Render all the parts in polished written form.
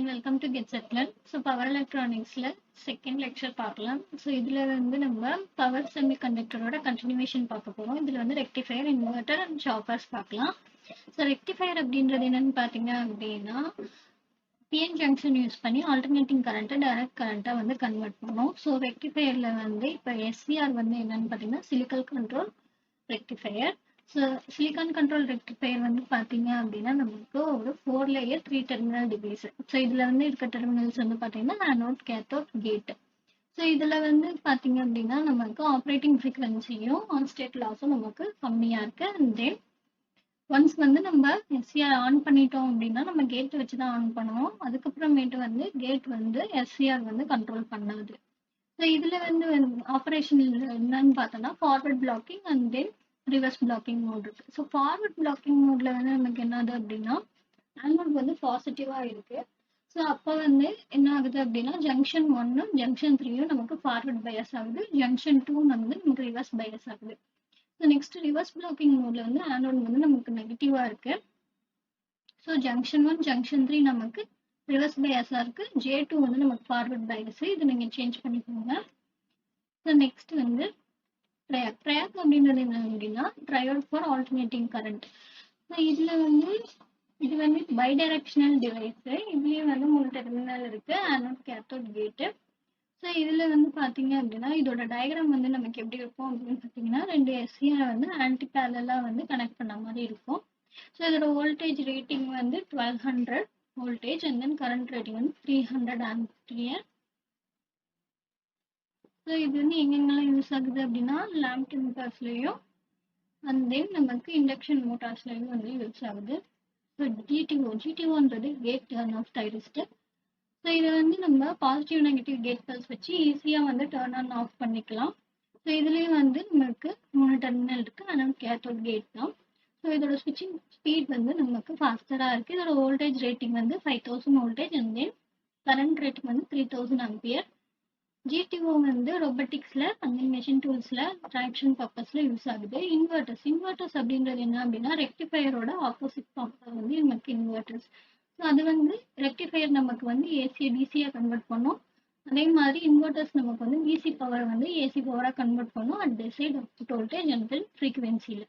welcome to Get Settled. So Power Electronics second lecture பார்க்கலாம். So இதுல வந்து நம்ம power semiconductor ஓட continuation பார்க்க போறோம். இதுல வந்து rectifier, inverter and choppers பார்க்கலாம். So rectifier அப்படின்றது என்னன்னு பார்த்தீங்க அப்படின்னா PN junction யூஸ் பண்ணி alternating current direct current வந்து convert பண்ணும். So rectifierல வந்து இப்போ SCR வந்து என்னன்னு பார்த்தீங்கன்னா silicon control rectifier. So silicon control rectifier வந்து பார்த்தீங்க அப்படின்னா நமக்கு ஒரு 4 layer 3 terminal device. ஸோ இதில் வந்து இருக்க டெர்மினல்ஸ் வந்து பார்த்தீங்கன்னா anode, cathode, gate. ஸோ இதில் வந்து பார்த்தீங்க அப்படின்னா நமக்கு ஆப்ரேட்டிங் ஃப்ரீக்வன்சியும் ஆன் ஸ்டேட் லாஸும் நமக்கு கம்மியாக இருக்கு. அண்ட் தென் ஒன்ஸ் வந்து நம்ம எஸ்சிஆர் ஆன் பண்ணிட்டோம் அப்படின்னா நம்ம கேட் வச்சு தான் ஆன் பண்ணுவோம். அதுக்கப்புறமேட்டு வந்து கேட் வந்து எஸ்சிஆர் வந்து கண்ட்ரோல் பண்ணாது. ஸோ இதில் வந்து ஆப்ரேஷன் என்னன்னு பார்த்தோம்னா forward blocking and then reverse blocking mode இருக்கு. ஸோ ஃபார்வர்ட் பிளாக்கிங் மோட்ல வந்து நமக்கு என்னது அப்படின்னா ஆனோட் வந்து பாசிட்டிவா இருக்கு. ஸோ அப்போ வந்து என்ன ஆகுது அப்படின்னா ஜங்ஷன் 1 ஜங்ஷன் 3 நமக்கு ஃபார்வர்ட் பயாஸ் ஆகுது, ஜங்ஷன் 2 வந்து நமக்கு ரிவர்ஸ் பயாஸ் ஆகுது. ஸோ நெக்ஸ்ட் ரிவர்ஸ் பிளாக்கிங் மோட்ல வந்து ஆனோட் வந்து நமக்கு நெகட்டிவா இருக்கு. ஸோ ஜங்ஷன் 1 ஜங்ஷன் 3 நமக்கு ரிவர்ஸ் பயாஸா இருக்கு, J2 வந்து நமக்கு ஃபார்வர்ட் பயாஸ். இது நீங்க சேஞ்ச் பண்ணிக்கோங்க. ஸோ நெக்ஸ்ட் வந்து TRIAC அப்படின்றது என்ன அப்படின்னா triode for alternating current. So இதுல வந்து இது வந்து பைடைரக்ஷனல் டிவைஸ். இதுலயே வந்து 3 டெர்மினல் இருக்கு, ஆனோட், கேத்தோட், கேட்டு. ஸோ இதுல வந்து பாத்தீங்க அப்படின்னா இதோட டயக்ராம் வந்து நமக்கு எப்படி இருக்கும் அப்படின்னு பார்த்தீங்கன்னா 2 SCR வந்து ஆன்டி பேரலா வந்து கனெக்ட் பண்ண மாதிரி இருக்கும். ஸோ இதோட வோல்டேஜ் ரேட்டிங் வந்து 1200 voltage and then current rating வந்து 300 ஆம்பியர். ஸோ இது வந்து எங்கெங்கெல்லாம் யூஸ் ஆகுது அப்படின்னா லேம்ப் டெம்பர்ஸ்லையும் அண்ட் தென் நமக்கு இண்டக்ஷன் மோட்டார்ஸ்லையும் வந்து யூஸ் ஆகுது. ஸோ GTOன்றது gate turn off thyristor. So இதை வந்து நம்ம பாசிட்டிவ் நெகட்டிவ் கேட் பல்ஸ் வச்சு ஈஸியாக வந்து டர்ன் ஆன் ஆஃப் பண்ணிக்கலாம். ஸோ இதுலேயும் வந்து நமக்கு 3 டெர்மினல் இருக்கு, ஆனால் கேத்தோட் கேட் தான். ஸோ இதோட ஸ்விட்சிங் ஸ்பீட் வந்து நமக்கு ஃபாஸ்டராக இருக்குது. இதோட வோல்டேஜ் ரேட்டிங் வந்து 5000 voltage and then current rating வந்து 3000 ஆம்பியர். GTO வந்து ரொபோட்டிக்ஸ்ல அண்ட் மெஷின் டூல்ஸ்ல ட்ராக்ஷன் பர்பஸ்ல யூஸ் ஆகுது. இன்வெர்டர்ஸ் அப்படின்றது என்ன அப்படின்னா ரெக்டிஃபையரோட ஆப்போசிட் பவர் வந்து நமக்கு இன்வெர்டர்ஸ். ஸோ அது வந்து ரெக்டிஃபையர் நமக்கு வந்து ஏசியை டிசியா கன்வெர்ட் பண்ணும். அதே மாதிரி இன்வெர்டர்ஸ் நமக்கு வந்து டிசி பவரை வந்து ஏசி பவரா கன்வெர்ட் பண்ணும் at desired output voltage and ஃப்ரீக்வன்சியில்.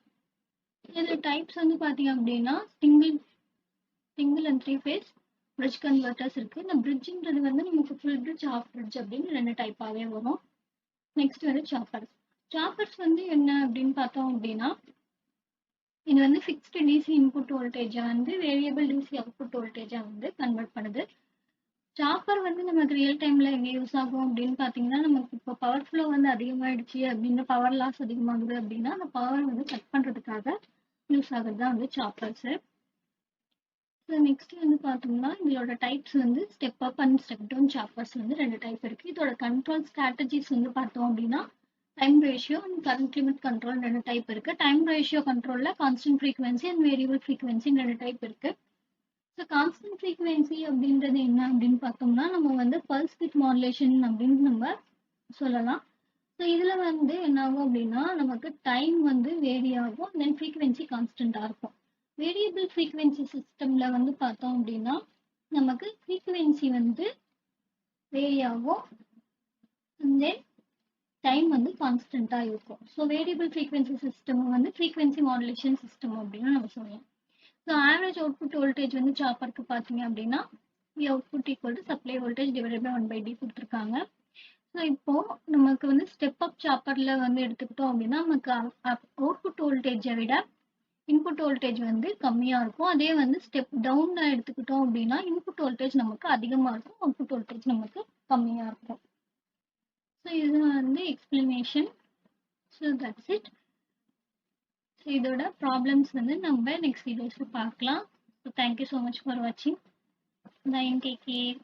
இதில் டைப்ஸ் வந்து பார்த்தீங்க அப்படின்னா single and 3 phase bridge converters இருக்கு. இந்த பிரிட்ஜ்ன்றது வந்து நமக்கு ஃபுல் பிரிட்ஜ், ஆஃப் பிரிட்ஜ் அப்படின்னு 2 டைப்பாவே வரும். நெக்ஸ்ட் வந்து சாப்பர்ஸ் வந்து என்ன அப்படின்னு பார்த்தோம் அப்படின்னா இது வந்து ஃபிக்ஸ்டு டிசி இன்புட் வோல்டேஜை வந்து வேரியபிள் டிசி அவுட்புட் வோல்டேஜை வந்து கன்வெர்ட் பண்ணுது. சாப்பர் வந்து நமக்கு ரியல் டைம்ல எங்க யூஸ் ஆகும் அப்படின்னு பாத்தீங்கன்னா நமக்கு இப்போ பவர் ஃப்ளோ வந்து அதிகமாயிடுச்சு அப்படின்னு பவர் லாஸ் அதிகமாகுது அப்படின்னா அந்த பவர் வந்து செக் பண்றதுக்காக யூஸ் ஆகுறது தான் வந்து சாப்பர்ஸ். ஸோ நெக்ஸ்ட் வந்து பார்த்தோம்னா இதோட டைப்ஸ் வந்து step up and step down choppers வந்து 2 டைப் இருக்கு. இதோட கண்ட்ரோல் ஸ்ட்ராட்டஜிஸ் வந்து பார்த்தோம் அப்படின்னா time ratio and current limit control 2 type இருக்கு. டைம் ரேஷியோ கண்ட்ரோல்ல constant frequency and variable frequency 2 type இருக்கு. ஸோ கான்ஸ்டன்ட் ஃப்ரீக்வன்சி அப்படின்றது என்ன அப்படின்னு பார்த்தோம்னா நம்ம வந்து பல்ஸ் வித் மாடுலேஷன் அப்படின்னு நம்ம சொல்லலாம். ஸோ இதுல வந்து என்ன ஆகும் அப்படின்னா நமக்கு டைம் வந்து வேரி ஆகும், தென் ஃப்ரீக்வன்சி கான்ஸ்டன்டா இருக்கும். வேரியபிள் ஃப்ரீக்வன்சி சிஸ்டம்ல வந்து பார்த்தோம் அப்படின்னா நமக்கு ஃப்ரீக்வன்சி வந்து வேரி ஆகும் அண்ட் தென் டைம் வந்து கான்ஸ்டன்டா இருக்கும். ஸோ வேரியபிள் ஃப்ரீக்வன்சி சிஸ்டம் வந்து ஃப்ரீக்வன்சி மாடுலேஷன் சிஸ்டம் அப்படின்னு நம்ம சொல்லலாம். ஸோ ஆவரேஜ் அவுட்புட் வோல்டேஜ் வந்து சாப்பருக்கு பார்த்தீங்க அப்படின்னா output equal to supply voltage divided by 1/d கொடுத்துருக்காங்க. ஸோ இப்போ நமக்கு வந்து ஸ்டெப் அப் சாப்பர்ல வந்து எடுத்துக்கிட்டோம் அப்படின்னா நமக்கு அவுட்புட் வோல்டேஜை விட இன்புட் வோல்டேஜ் வந்து கம்மியா இருக்கும். அதே வந்து ஸ்டெப் டவுன்ல எடுத்துக்கிட்டோம் அப்படின்னா இன்புட் வோல்டேஜ் நமக்கு அதிகமா இருக்கும், அவுட்புட் வோல்டேஜ் நமக்கு கம்மியா இருக்கும். ஸோ இது வந்து explanation. So that's it. So இதோட ப்ராப்ளம்ஸ் வந்து நம்ம நெக்ஸ்ட் வீடியோஸ்ல பார்க்கலாம். So thank you so much for வாட்சிங். Bye, take care.